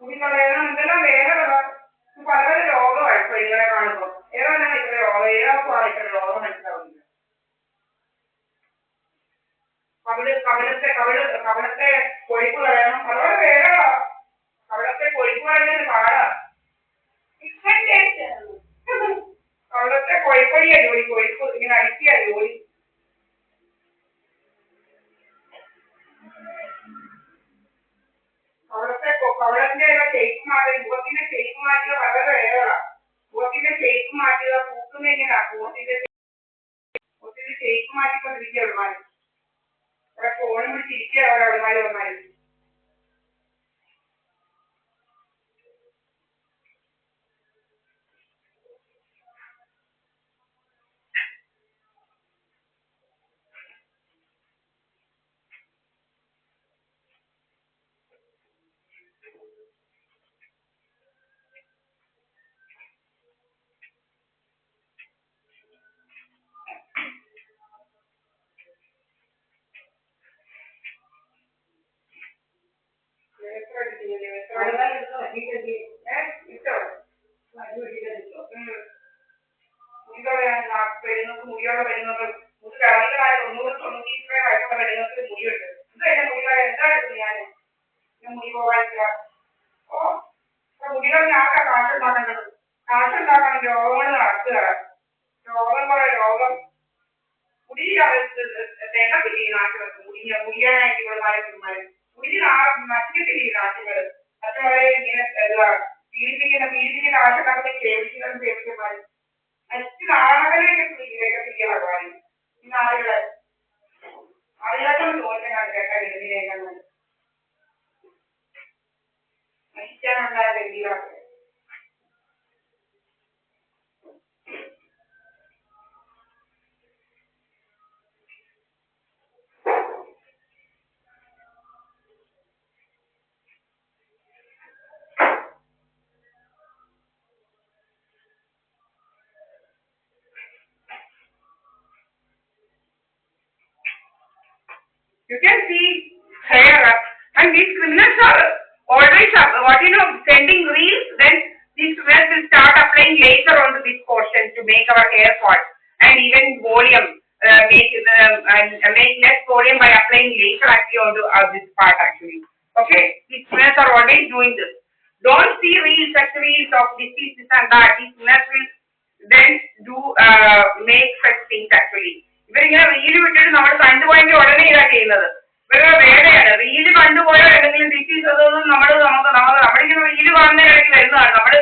മുടി കളയണം എന്തെല്ലാം വേറെ പല പല രോഗമായി പെണ്ണുങ്ങളെ കാണുമ്പോൾ ഏതാണ് ഇത്ര രോഗം ഏതാർക്കുമാണ് ഇത്ര രോഗം മനസ്സിലാവുന്നില്ല. കവിളത്തെ കൊഴുപ്പ് കളയണം വളരെ വേറെ കവിളത്തെ കൊഴുപ്പ് കളയുന്നത് പാടാ. കവിളത്തെ കൊഴുപ്പടിയാ ജോലി, കൊഴുപ്പ് ഇങ്ങനെ അടിക്കുക ജോലി. കവിളത്തിന്റെ ഷേപ്പ് മാറ്റുക, മുഖത്തിന്റെ ഷേപ്പ് മാറ്റുക വളരെ വേറെയാണ്. മുഖത്തിന്റെ ഷേപ്പ് മാറ്റുക പൂക്കുന്ന എങ്ങനെയാ മുഖത്തിന്റെ ഷേപ്പ് മാറ്റിക്കൊണ്ടിരിക്കുക ഒരുമാതിരി. അവിടെ ഫോണും പിടിച്ചിരിക്കുക ഒരുമാതിരി. മുടിയുള്ള പെണ്ണുങ്ങൾ മുടി കളഞ്ഞാൽ 90-93 വയസ്സുള്ള പെണ്ണുങ്ങൾക്ക് മുടിയുണ്ട്. ഇത് തന്നെ മുടികളെ എന്തായിരുന്നു ഞാൻ മുടി പോകാനില്ല. ഓ മുടികൾ ഞാനാ കാശുണ്ടാക്കേണ്ടത്. കാശുണ്ടാക്കണം, രോഗങ്ങൾ നടക്കുക. രോഗം മുടി തേങ്ങത്തില്ലേ നാട്ടുകൾക്ക് മുടിയാനായിട്ട് ഇവളുമാരെ മുടി നശിക്കത്തില്ലേ നാട്ടുകൾ. മറ്റുള്ളവരെ ഇങ്ങനെ പീഡിപ്പിക്കുന്ന ആവശ്യക്കാർക്ക് സേവിക്കുന്നവന്മാര് മറ്റ് നാളുകളിലേക്ക് തിരികെ ഭഗവാൻ ഈ നാളുകളെ ആളുകളൊക്കെ ചോദിച്ചാൽ കേട്ടാ എഴുതിയേക്കുന്നത് നശിക്കാനുണ്ടായ വ്യക്തികളൊക്കെ. You can see here, and these criminals are always sending reels. Then these criminals will start applying laser onto this portion to make our hair fall, and even volume make less volume by applying laser actually onto this part actually. Okay, these criminals are always doing this. Don't see reels actually of this and that. These criminals will then do make such things actually. ഇവരിങ്ങനെ reel വിട്ടിട്ട് നമ്മൾ കണ്ടുപോയെങ്കിൽ ഉടനെ ഇതാ ചെയ്യുന്നത്. ഇവരുടെ വേറെയാണ് reel കണ്ടുപോയോ എന്തെങ്കിലും disease അതൊന്നും നമ്മളിങ്ങനെ റീല് കാണുന്നതിനിടയ്ക്ക് വരുന്നതാണ്. നമ്മൾ